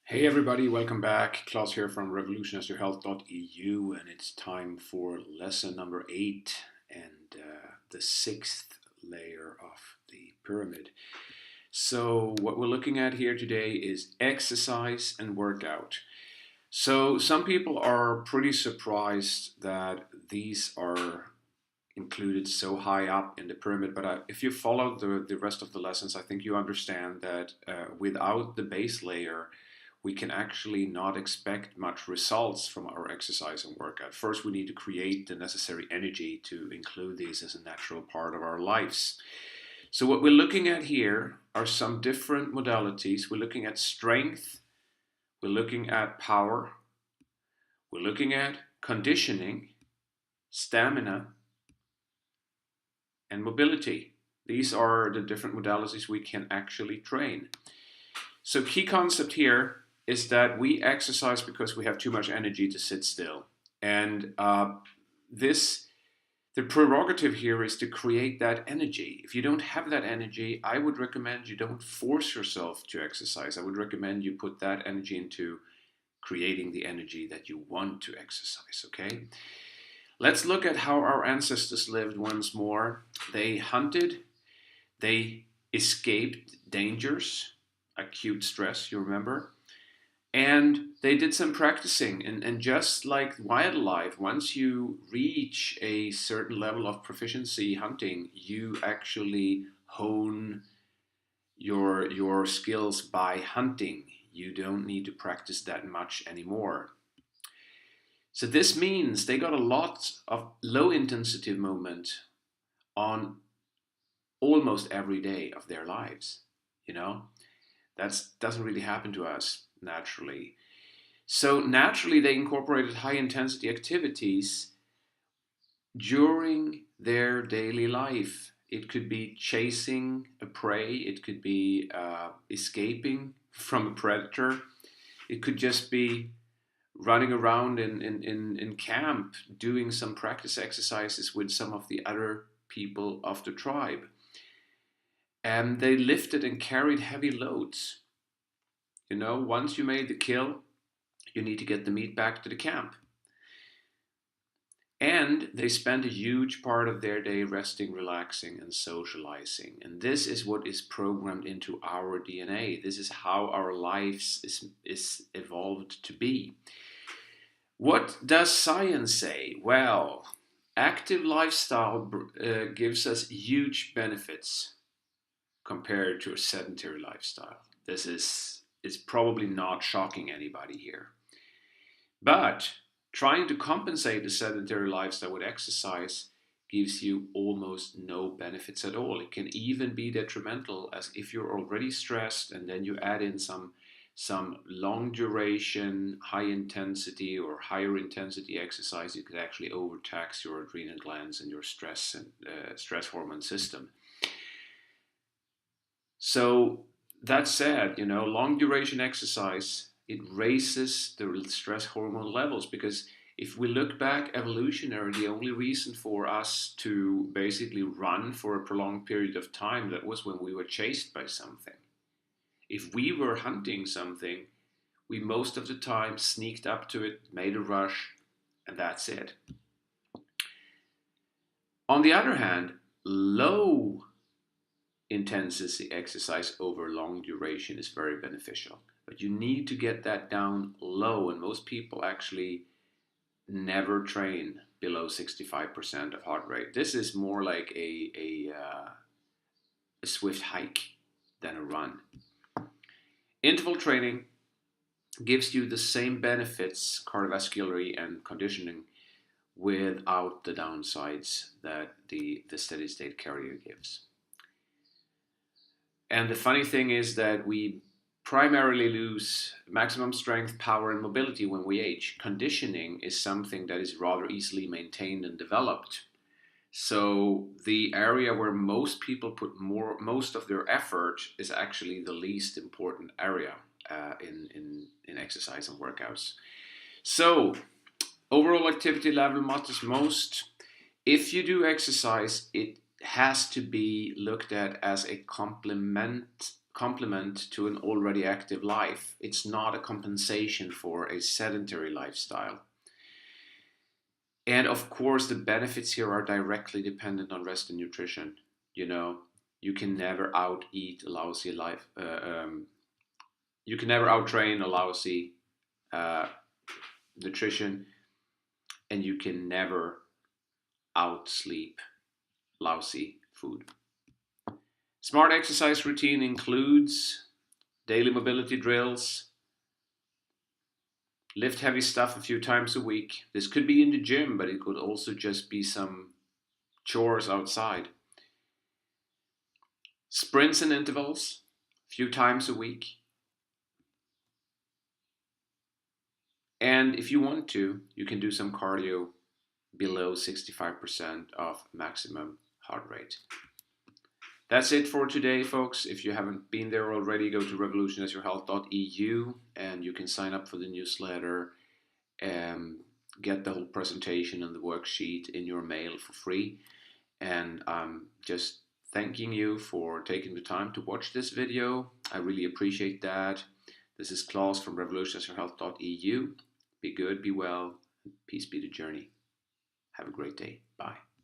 Hey everybody, welcome back. Klaus here from revolutionizeyourhealth.eu, and it's time for lesson number 8 and the sixth layer of the pyramid. So what we're looking at here today is exercise and workout. So some people are pretty surprised that these are included so high up in the pyramid, but if you follow the rest of the lessons, I think you understand that without the base layer, we can actually not expect much results from our exercise and workout. First, we need to create the necessary energy to include these as a natural part of our lives. So what we're looking at here are some different modalities. We're looking at strength, we're looking at power, we're looking at conditioning, stamina, and mobility. These are the different modalities we can actually train. So key concept here is that we exercise because we have too much energy to sit still. And the prerogative here is to create that energy. If you don't have that energy, I would recommend you don't force yourself to exercise. I would recommend you put that energy into creating the energy that you want to exercise, okay? Let's look at how our ancestors lived once more. They hunted, they escaped dangers, acute stress, you remember? And they did some practicing. And just like wildlife, once you reach a certain level of proficiency hunting, you actually hone your skills by hunting. You don't need to practice that much anymore. So this means they got a lot of low intensity movement on almost every day of their lives. You know, that doesn't really happen to us naturally. So naturally, they incorporated high intensity activities during their daily life. It could be chasing a prey, it could be escaping from a predator, it could just be running around in camp doing some practice exercises with some of the other people of the tribe. And they lifted and carried heavy loads. You know, once you made the kill, you need to get the meat back to the camp. And they spend a huge part of their day resting, relaxing, and socializing. And this is what is programmed into our DNA. This is how our lives is evolved to be. What does science say? Well, active lifestyle gives us huge benefits compared to a sedentary lifestyle. This is probably not shocking anybody here. But trying to compensate the sedentary lifestyle with exercise gives you almost no benefits at all. It can even be detrimental, as if you're already stressed and then you add in some long duration, high intensity or higher intensity exercise, it could actually overtax your adrenal glands and your stress hormone system. So that said, you know, long duration exercise, it raises the stress hormone levels, because if we look back evolutionary, the only reason for us to basically run for a prolonged period of time, that was when we were chased by something. If we were hunting something, we most of the time sneaked up to it, made a rush, and that's it. On the other hand, low intensity exercise over long duration is very beneficial. But you need to get that down low, and most people actually never train below 65% of heart rate. This is more like a swift hike than a run. Interval training gives you the same benefits, cardiovascularly and conditioning, without the downsides that the steady state cardio gives. And the funny thing is that we primarily lose maximum strength, power, and mobility when we age. Conditioning is something that is rather easily maintained and developed. So the area where most people put most of their effort is actually the least important area in exercise and workouts. So overall activity level matters most. If you do exercise, it has to be looked at as a complement to an already active life. It's not a compensation for a sedentary lifestyle. And of course, the benefits here are directly dependent on rest and nutrition. You know, you can never out eat a lousy life. You can never out train a lousy nutrition, and you can never out sleep lousy food. Smart exercise routine includes daily mobility drills, lift heavy stuff a few times a week. This could be in the gym, but it could also just be some chores outside. Sprints and intervals a few times a week. And if you want to, you can do some cardio below 65% of maximum heart rate. That's it for today, folks. If you haven't been there already, go to revolutionizeyourhealth.eu and you can sign up for the newsletter and get the whole presentation and the worksheet in your mail for free. And I'm just thanking you for taking the time to watch this video. I really appreciate that. This is Klaus from revolutionizeyourhealth.eu. Be good, be well, and peace be the journey. Have a great day. Bye.